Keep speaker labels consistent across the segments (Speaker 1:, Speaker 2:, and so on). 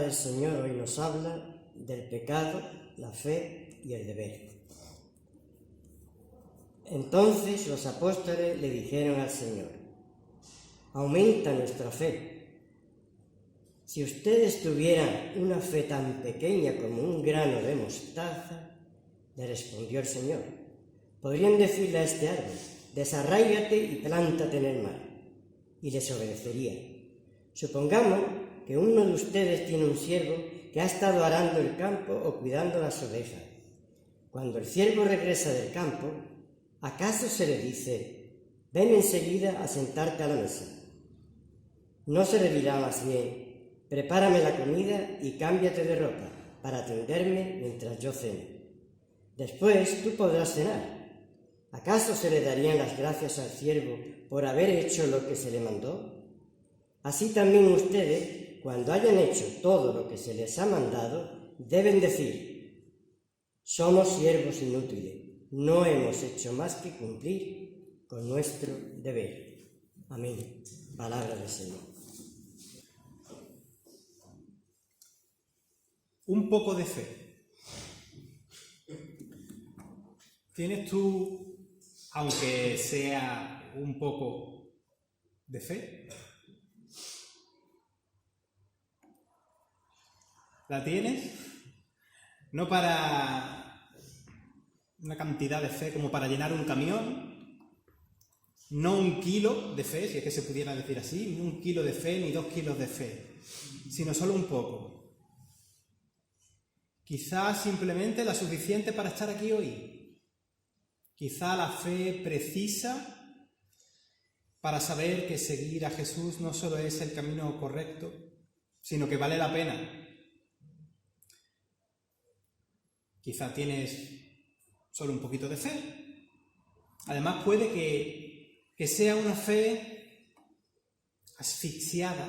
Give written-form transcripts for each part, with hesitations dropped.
Speaker 1: del Señor hoy nos habla del pecado, la fe y el deber. Entonces los apóstoles le dijeron al Señor: aumenta nuestra fe. Si ustedes tuvieran una fe tan pequeña como un grano de mostaza, le respondió el Señor, podrían decirle a este árbol: desarráigate y plántate en el mar, y les obedecería. Supongamos que uno de ustedes tiene un siervo que ha estado arando el campo o cuidando las ovejas. Cuando el siervo regresa del campo, ¿acaso se le dice: ven enseguida a sentarte a la mesa? ¿No se le dirá más bien: prepárame la comida y cámbiate de ropa para atenderme mientras yo ceno? Después tú podrás cenar. ¿Acaso se le darían las gracias al siervo por haber hecho lo que se le mandó? Así también ustedes, cuando hayan hecho todo lo que se les ha mandado, deben decir: somos siervos inútiles, no hemos hecho más que cumplir con nuestro deber. Amén. Palabra del Señor.
Speaker 2: Un poco de fe. ¿Tienes tú, aunque sea un poco de fe? ¿La tienes? No para una cantidad de fe como para llenar un camión, no 1 kilo de fe, si es que se pudiera decir así, ni 1 kilo de fe, ni 2 kilos de fe, sino solo un poco. Quizás simplemente la suficiente para estar aquí hoy. Quizá la fe precisa para saber que seguir a Jesús no solo es el camino correcto, sino que vale la pena. Quizá tienes solo un poquito de fe. Además puede que sea una fe asfixiada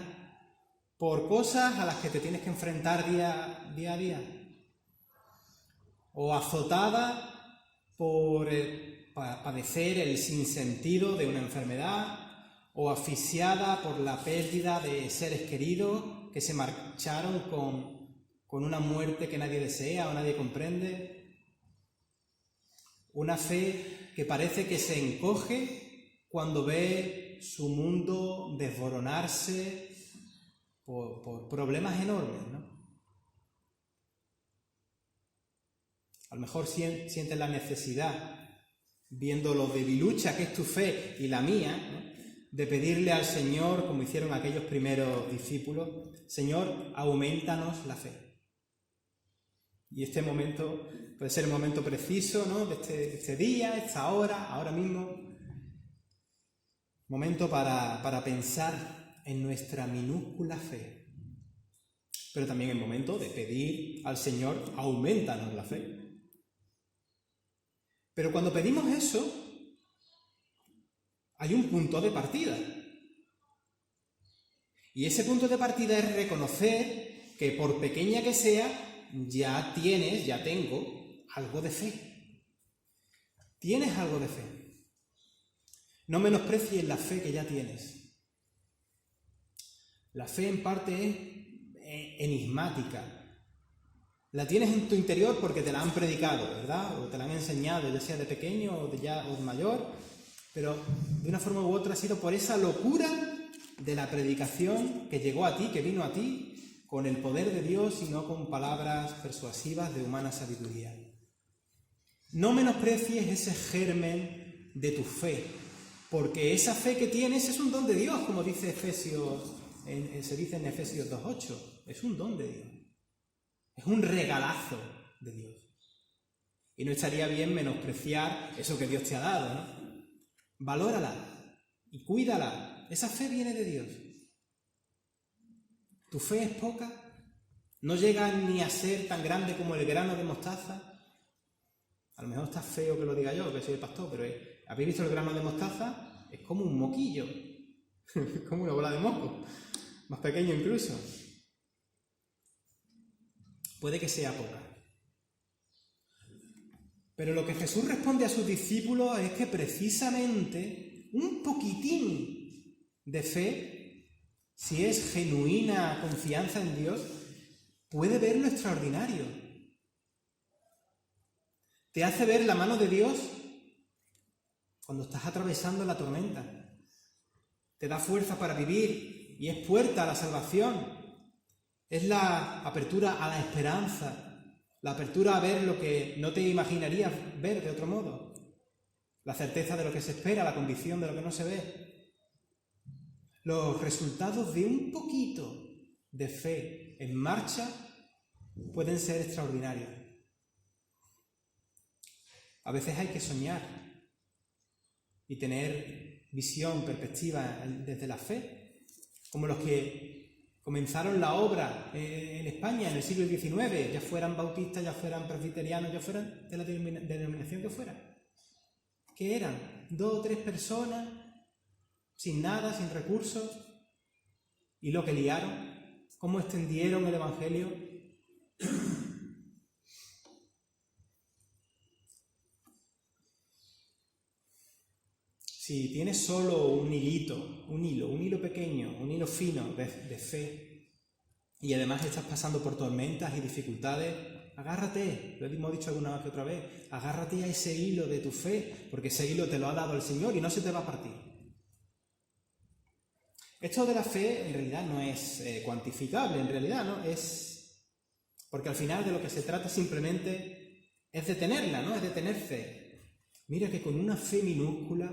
Speaker 2: por cosas a las que te tienes que enfrentar día a día. O azotada por padecer el sinsentido de una enfermedad, o asfixiada por la pérdida de seres queridos que se marcharon con una muerte que nadie desea o nadie comprende. Una fe que parece que se encoge cuando ve su mundo desboronarse por problemas enormes, ¿no? A lo mejor sientes la necesidad, viendo lo debilucha que es tu fe y la mía, ¿no?, de pedirle al Señor, como hicieron aquellos primeros discípulos: Señor, aumentanos la fe. Y este momento puede ser el momento preciso, ¿no?, de este día, esta hora, ahora mismo. Momento para pensar en nuestra minúscula fe. Pero también el momento de pedir al Señor: aumentanos la fe. Pero cuando pedimos eso, hay un punto de partida. Y ese punto de partida es reconocer que, por pequeña que sea, ya tengo algo de fe. Tienes algo de fe. No menosprecies la fe que ya tienes. La fe en parte es enigmática. La tienes en tu interior porque te la han predicado, ¿verdad? O te la han enseñado, ya sea de pequeño o de mayor, pero de una forma u otra ha sido por esa locura de la predicación que llegó a ti, que vino a ti, con el poder de Dios y no con palabras persuasivas de humana sabiduría. No menosprecies ese germen de tu fe, porque esa fe que tienes es un don de Dios, como dice se dice en Efesios 2:8, es un don de Dios. Es un regalazo de Dios. Y no estaría bien menospreciar eso que Dios te ha dado, ¿no? Valórala y cuídala. Esa fe viene de Dios. ¿Tu fe es poca? ¿No llega ni a ser tan grande como el grano de mostaza? A lo mejor está feo que lo diga yo, que soy el pastor, pero ¿habéis visto el grano de mostaza? Es como un moquillo. Es como una bola de moco. Más pequeño incluso. Puede que sea poca. Pero lo que Jesús responde a sus discípulos es que precisamente un poquitín de fe, si es genuina confianza en Dios, puede ver lo extraordinario. Te hace ver la mano de Dios cuando estás atravesando la tormenta. Te da fuerza para vivir y es puerta a la salvación. Es la apertura a la esperanza, la apertura a ver lo que no te imaginarías ver de otro modo. La certeza de lo que se espera, la convicción de lo que no se ve. Los resultados de un poquito de fe en marcha pueden ser extraordinarios. A veces hay que soñar y tener visión, perspectiva desde la fe, como los que comenzaron la obra en España en el siglo XIX, ya fueran bautistas, ya fueran presbiterianos, ya fueran de la denominación que fuera. ¿Qué eran? 2 o 3 personas, sin nada, sin recursos, y lo que liaron, cómo extendieron el Evangelio. Si tienes solo un hilo pequeño, un hilo fino de fe, y además estás pasando por tormentas y dificultades, agárrate, lo hemos dicho alguna vez que otra vez, agárrate a ese hilo de tu fe, porque ese hilo te lo ha dado el Señor y no se te va a partir. Esto de la fe en realidad no es cuantificable, en realidad, ¿no? Es porque al final de lo que se trata simplemente es de tenerla, ¿no? Es de tener fe. Mira que con una fe minúscula,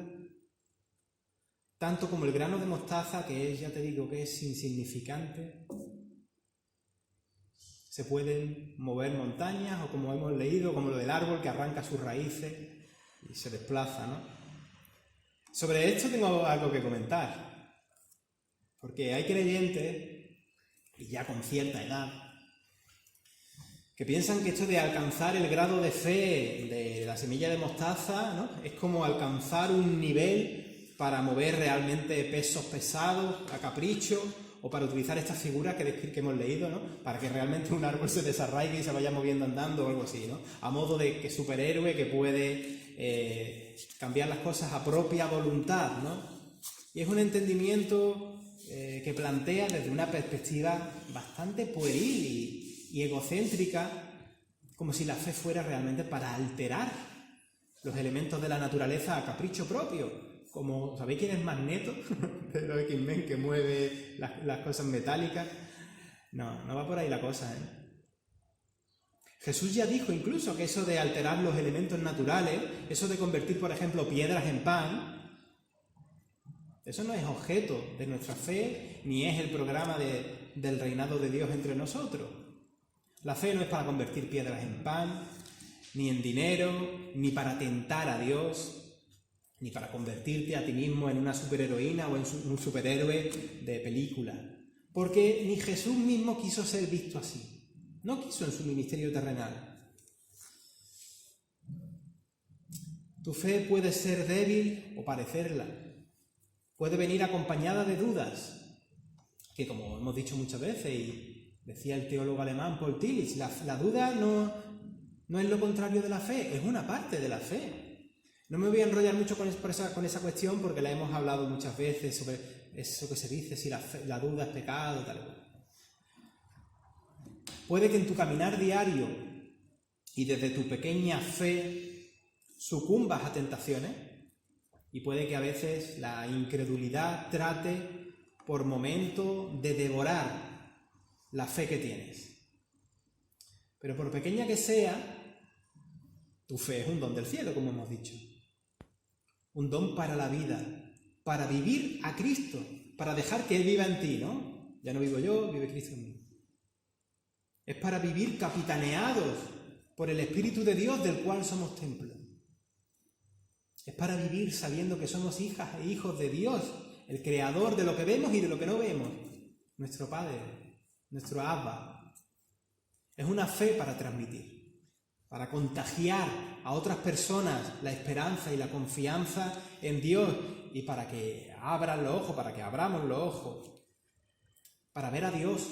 Speaker 2: tanto como el grano de mostaza, que es, ya te digo, que es insignificante, se pueden mover montañas, o como hemos leído, como lo del árbol que arranca sus raíces y se desplaza, ¿no? Sobre esto tengo algo que comentar, porque hay creyentes, y ya con cierta edad, que piensan que esto de alcanzar el grado de fe de la semilla de mostaza, ¿no? Es como alcanzar un nivel para mover realmente pesos pesados a capricho, o para utilizar estas figuras que hemos leído, ¿no? Para que realmente un árbol se desarraigue y se vaya moviendo andando o algo así, ¿no? A modo de que superhéroe que puede cambiar las cosas a propia voluntad, ¿no? Y es un entendimiento que plantea desde una perspectiva bastante pueril y egocéntrica, como si la fe fuera realmente para alterar los elementos de la naturaleza a capricho propio. Como, ¿sabéis quién es Magneto? De los X-Men, que mueve las cosas metálicas. No va por ahí la cosa, ¿eh? Jesús ya dijo incluso que eso de alterar los elementos naturales, eso de convertir, por ejemplo, piedras en pan, eso no es objeto de nuestra fe, ni es el programa del reinado de Dios entre nosotros. La fe no es para convertir piedras en pan, ni en dinero, ni para tentar a Dios, ni para convertirte a ti mismo en una superheroína o en un superhéroe de película. Porque ni Jesús mismo quiso ser visto así. No quiso en su ministerio terrenal. Tu fe puede ser débil o parecerla. Puede venir acompañada de dudas, que como hemos dicho muchas veces, y decía el teólogo alemán Paul Tillich, la duda no es lo contrario de la fe, es una parte de la fe. No me voy a enrollar mucho con esa cuestión porque la hemos hablado muchas veces sobre eso que se dice, si la duda es pecado, tal. Puede que en tu caminar diario y desde tu pequeña fe sucumbas a tentaciones, y puede que a veces la incredulidad trate por momento de devorar la fe que tienes. Pero por pequeña que sea, tu fe es un don del cielo, como hemos dicho. Un don para la vida, para vivir a Cristo, para dejar que Él viva en ti, ¿no? Ya no vivo yo, vive Cristo en mí. Es para vivir capitaneados por el Espíritu de Dios del cual somos templo. Es para vivir sabiendo que somos hijas e hijos de Dios, el Creador de lo que vemos y de lo que no vemos, nuestro Padre, nuestro Abba. Es una fe para transmitir, para contagiar a otras personas la esperanza y la confianza en Dios, y para que abran los ojos, para que abramos los ojos, para ver a Dios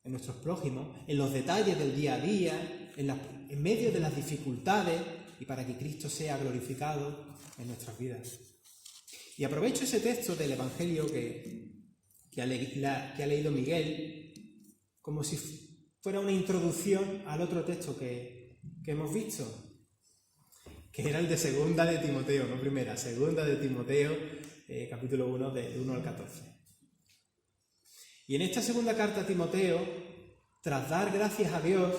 Speaker 2: en nuestros prójimos, en los detalles del día a día, en medio de las dificultades, y para que Cristo sea glorificado en nuestras vidas. Y aprovecho ese texto del Evangelio que ha leído Miguel, como si fuera una introducción al otro texto que hemos visto, que era el de Segunda de Timoteo, no primera, Segunda de Timoteo, capítulo 1, del 1 al 14. Y en esta segunda carta a Timoteo, tras dar gracias a Dios,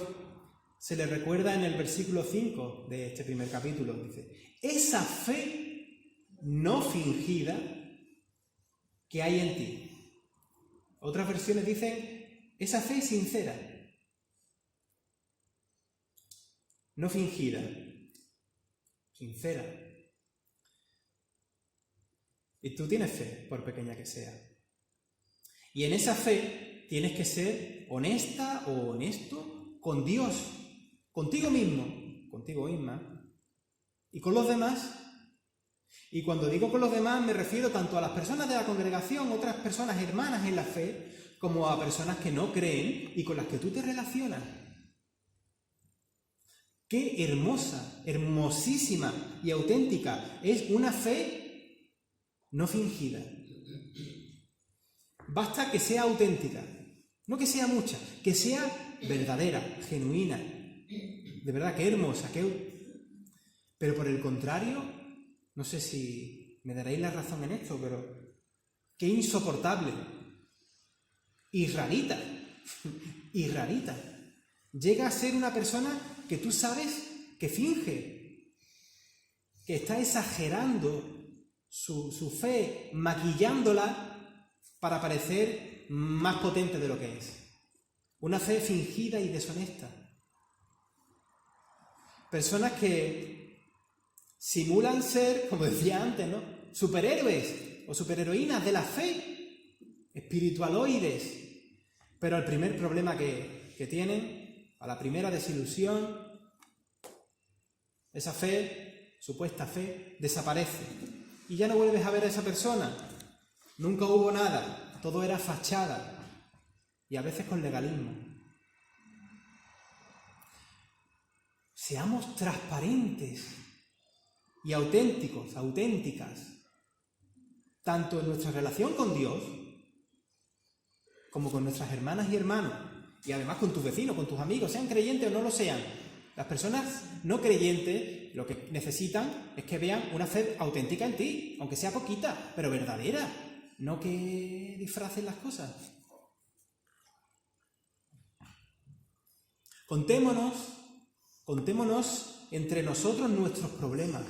Speaker 2: se le recuerda en el versículo 5 de este primer capítulo, dice, esa fe no fingida que hay en ti. Otras versiones dicen, esa fe sincera, no fingida, sincera. Y tú tienes fe, por pequeña que sea. Y en esa fe tienes que ser honesta o honesto con Dios, contigo mismo, contigo misma, y con los demás. Y cuando digo con los demás me refiero tanto a las personas de la congregación, otras personas hermanas en la fe, como a personas que no creen y con las que tú te relacionas. Qué hermosa, hermosísima y auténtica es una fe no fingida. Basta que sea auténtica, no que sea mucha, que sea verdadera, genuina. De verdad, qué hermosa, Pero por el contrario, no sé si me daréis la razón en esto, pero qué insoportable y rarita. Llega a ser una persona que tú sabes que finge, que está exagerando su fe, maquillándola para parecer más potente de lo que es. Una fe fingida y deshonesta. Personas que simulan ser, como decía antes, ¿no?, superhéroes o superheroínas de la fe, espiritualoides. Pero el primer problema que tienen, a la primera desilusión, esa fe, supuesta fe, desaparece. Y ya no vuelves a ver a esa persona. Nunca hubo nada, todo era fachada y a veces con legalismo. Seamos transparentes y auténticos, auténticas, tanto en nuestra relación con Dios como con nuestras hermanas y hermanos, y además con tus vecinos, con tus amigos, sean creyentes o no lo sean. Las personas no creyentes lo que necesitan es que vean una fe auténtica en ti, aunque sea poquita, pero verdadera. No que disfracen las cosas. Contémonos entre nosotros nuestros problemas,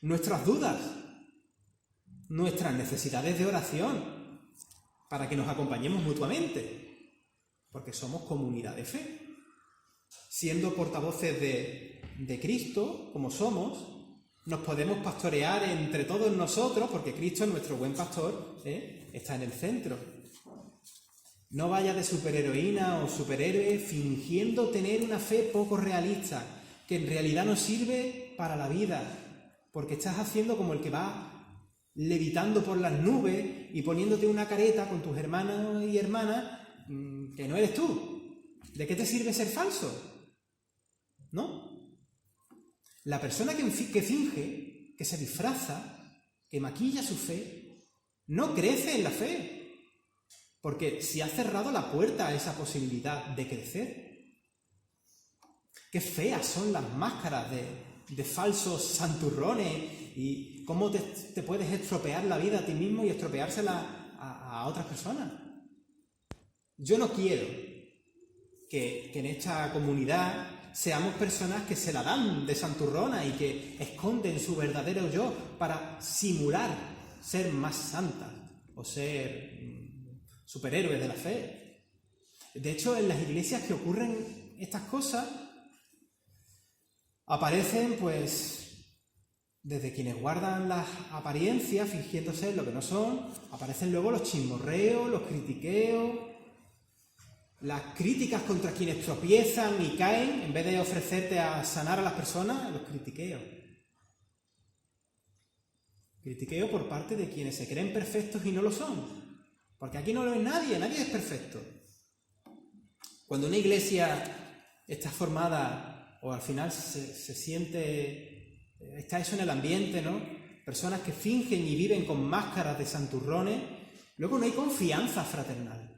Speaker 2: nuestras dudas, nuestras necesidades de oración, para que nos acompañemos mutuamente, porque somos comunidad de fe. Siendo portavoces de Cristo, como somos, nos podemos pastorear entre todos nosotros, porque Cristo, nuestro buen pastor, está en el centro. No vaya de superheroína o superhéroe fingiendo tener una fe poco realista, que en realidad no sirve para la vida, porque estás haciendo como el que va levitando por las nubes y poniéndote una careta con tus hermanos y hermanas que no eres tú. ¿De qué te sirve ser falso? ¿No? La persona que finge, que se disfraza, que maquilla su fe, no crece en la fe, porque si ha cerrado la puerta a esa posibilidad de crecer. Qué feas son las máscaras de falsos santurrones y cómo te puedes estropear la vida a ti mismo y estropeársela a otras personas. Yo no quiero que en esta comunidad seamos personas que se la dan de santurrona y que esconden su verdadero yo para simular ser más santas o ser superhéroes de la fe. De hecho, en las iglesias que ocurren estas cosas, aparecen, pues, desde quienes guardan las apariencias, fingiendo ser lo que no son, aparecen luego los chismorreos, los critiqueos, las críticas contra quienes tropiezan y caen, en vez de ofrecerte a sanar a las personas, los critiqueos. Critiqueo por parte de quienes se creen perfectos y no lo son. Porque aquí no lo es nadie es perfecto. Cuando una iglesia está formada, o al final se siente, está eso en el ambiente, ¿no? Personas que fingen y viven con máscaras de santurrones, luego no hay confianza fraternal.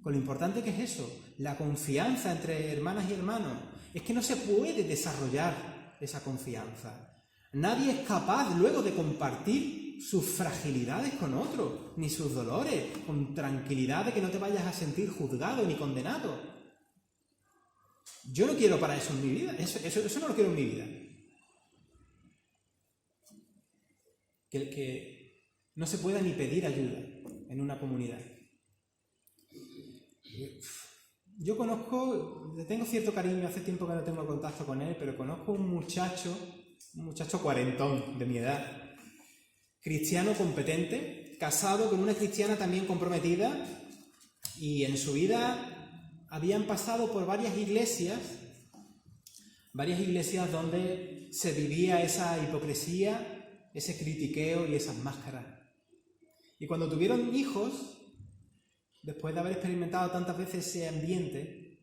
Speaker 2: con lo importante que es eso, la confianza entre hermanas y hermanos. Es que no se puede desarrollar esa confianza. Nadie es capaz luego de compartir sus fragilidades con otros, ni sus dolores, con tranquilidad de que no te vayas a sentir juzgado ni condenado. Yo no quiero para eso en mi vida, eso no lo quiero en mi vida. Que no se pueda ni pedir ayuda en una comunidad. Yo le tengo cierto cariño, hace tiempo que no tengo contacto con él, pero conozco un muchacho cuarentón de mi edad, cristiano competente, casado con una cristiana también comprometida, y en su vida habían pasado por varias iglesias donde se vivía esa hipocresía, ese critiqueo y esas máscaras. Y cuando tuvieron hijos, después de haber experimentado tantas veces ese ambiente,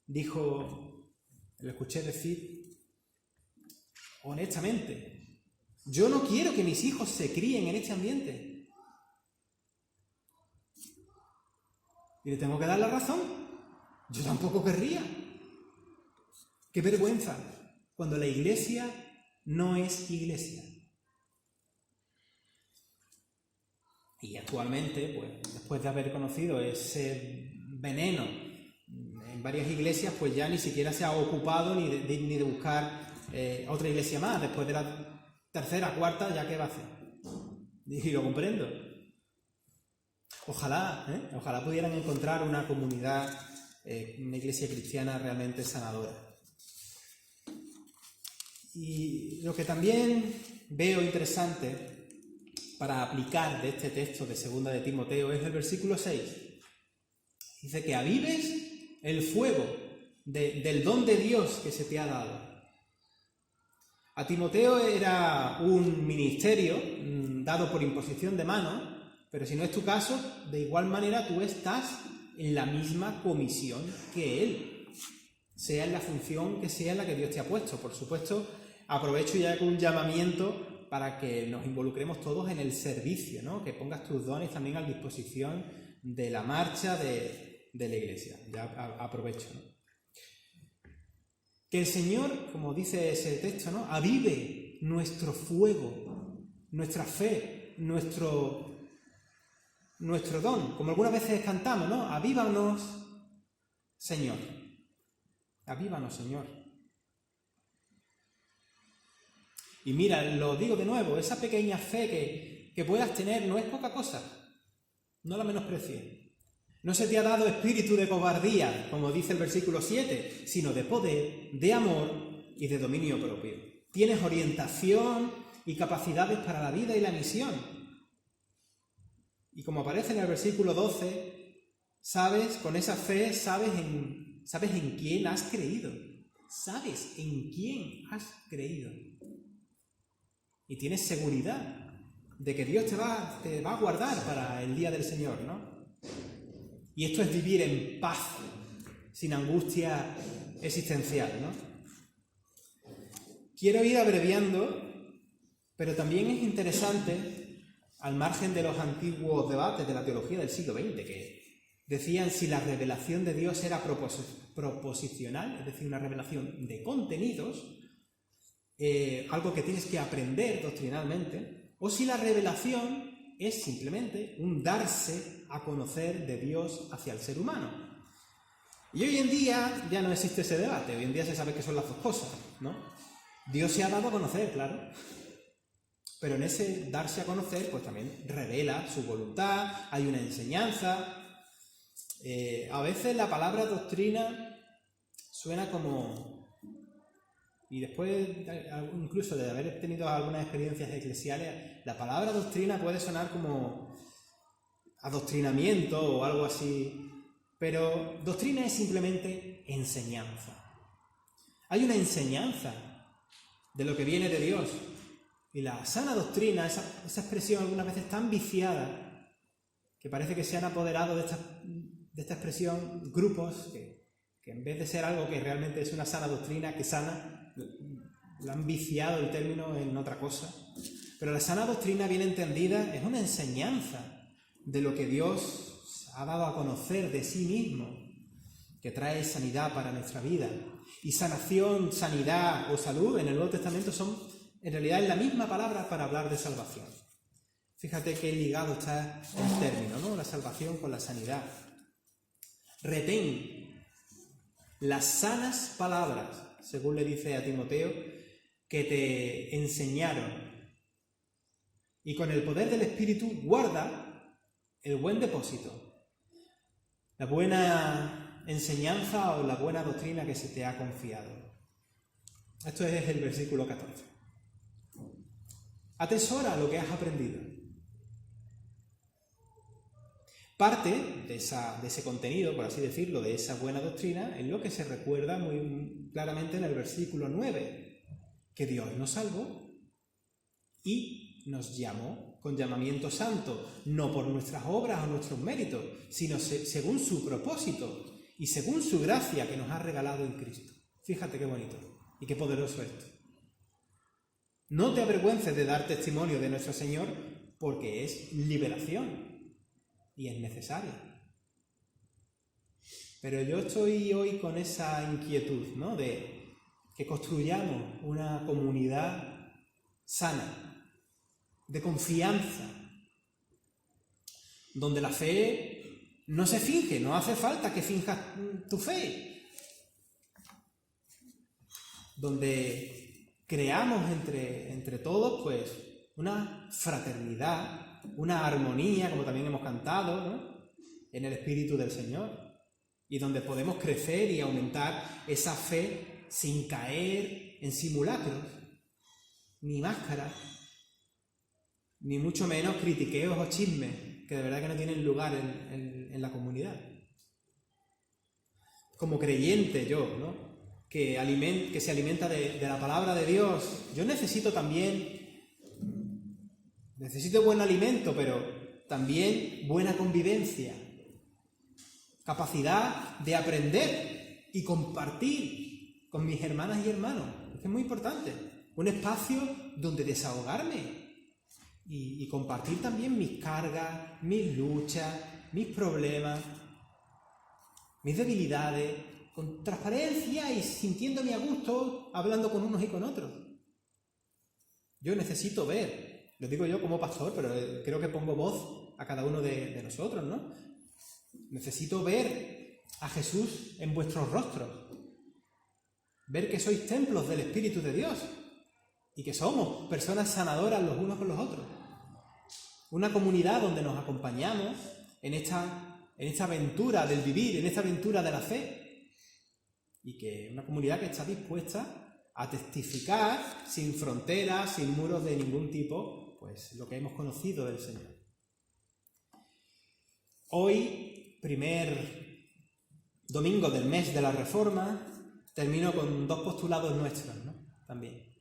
Speaker 2: le escuché decir, honestamente, yo no quiero que mis hijos se críen en este ambiente. Y le tengo que dar la razón. Yo tampoco querría. ¡Qué vergüenza! Cuando la iglesia no es iglesia. Y actualmente, pues, después de haber conocido ese veneno en varias iglesias, pues ya ni siquiera se ha ocupado ni de buscar otra iglesia más. Después de la tercera, cuarta, ¿ya qué va a hacer? Y lo comprendo. Ojalá pudieran encontrar una comunidad, una iglesia cristiana realmente sanadora. Y lo que también veo interesante para aplicar de este texto de 2 de Timoteo es el versículo 6. Dice que avives el fuego del don de Dios que se te ha dado. A Timoteo era un ministerio dado por imposición de mano, pero si no es tu caso, de igual manera tú estás en la misma comisión que él, sea en la función que sea en la que Dios te ha puesto. Por supuesto, aprovecho ya con un llamamiento para que nos involucremos todos en el servicio, ¿no? Que pongas tus dones también a disposición de la marcha de la iglesia. Ya aprovecho, ¿no? Que el Señor, como dice ese texto, ¿no? Avive nuestro fuego, nuestra fe, nuestro don, como algunas veces cantamos, ¿no? Avívanos, Señor. Avívanos, Señor. Y mira, lo digo de nuevo, esa pequeña fe que puedas tener no es poca cosa. No la menosprecies. No se te ha dado espíritu de cobardía, como dice el versículo 7, sino de poder, de amor y de dominio propio. Tienes orientación y capacidades para la vida y la misión. Y como aparece en el versículo 12, sabes, con esa fe, sabes en quién has creído. Sabes en quién has creído. Y tienes seguridad de que Dios te va a guardar para el día del Señor, ¿no? Y esto es vivir en paz, sin angustia existencial, ¿no? Quiero ir abreviando, pero también es interesante, al margen de los antiguos debates de la teología del siglo XX, que decían si la revelación de Dios era proposicional, es decir, una revelación de contenidos, algo que tienes que aprender doctrinalmente, o si la revelación es simplemente un darse a conocer de Dios hacia el ser humano. Y hoy en día ya no existe ese debate, hoy en día se sabe que son las dos cosas, ¿no? Dios se ha dado a conocer, claro, pero en ese darse a conocer, pues también revela su voluntad, hay una enseñanza. A veces la palabra doctrina suena como... Y después, incluso de haber tenido algunas experiencias eclesiales, la palabra doctrina puede sonar como adoctrinamiento o algo así, pero doctrina es simplemente enseñanza. Hay una enseñanza de lo que viene de Dios. Y la sana doctrina, esa expresión algunas veces tan viciada, que parece que se han apoderado de esta expresión grupos que en vez de ser algo que realmente es una sana doctrina, que sana, lo han viciado el término en otra cosa. Pero la sana doctrina bien entendida es una enseñanza de lo que Dios ha dado a conocer de sí mismo, que trae sanidad para nuestra vida. Y sanación, sanidad o salud en el Nuevo Testamento son, en realidad, es la misma palabra para hablar de salvación. Fíjate qué ligado está el término, ¿no? La salvación con la sanidad. Retén las sanas palabras, según le dice a Timoteo, que te enseñaron. Y con el poder del Espíritu guarda el buen depósito, la buena enseñanza o la buena doctrina que se te ha confiado. Esto es el versículo 14. Atesora lo que has aprendido. Parte de ese contenido, por así decirlo, de esa buena doctrina, es lo que se recuerda muy claramente en el versículo 9, que Dios nos salvó y nos llamó con llamamiento santo, no por nuestras obras o nuestros méritos, sino según su propósito y según su gracia que nos ha regalado en Cristo. Fíjate qué bonito y qué poderoso esto. No te avergüences de dar testimonio de nuestro Señor, porque es liberación y es necesaria. Pero yo estoy hoy con esa inquietud, ¿no? De que construyamos una comunidad sana, de confianza, donde la fe no se finge, no hace falta que finjas tu fe, donde creamos entre todos, pues, una fraternidad, una armonía, como también hemos cantado, ¿no? En el Espíritu del Señor, y donde podemos crecer y aumentar esa fe sin caer en simulacros, ni máscaras, ni mucho menos critiqueos o chismes, que de verdad que no tienen lugar en la comunidad. Como creyente yo, ¿no? Que se alimenta de la palabra de Dios, yo necesito buen alimento, pero también buena convivencia, capacidad de aprender y compartir con mis hermanas y hermanos. Es muy importante. Un espacio donde desahogarme y compartir también mis cargas, mis luchas, mis problemas, mis debilidades, con transparencia y sintiéndome a gusto hablando con unos y con otros. Yo necesito ver, lo digo yo como pastor, pero creo que pongo voz a cada uno de nosotros, ¿no? Necesito ver a Jesús en vuestros rostros, ver que sois templos del Espíritu de Dios y que somos personas sanadoras los unos con los otros. Una comunidad donde nos acompañamos en esta aventura del vivir, en esta aventura de la fe, y que una comunidad que está dispuesta a testificar sin fronteras, sin muros de ningún tipo, pues lo que hemos conocido del Señor. Hoy, primer domingo del mes de la Reforma, termino con dos postulados nuestros, ¿no? También.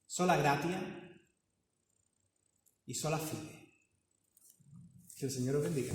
Speaker 2: Sola gratia y sola fide. Que el Señor os bendiga.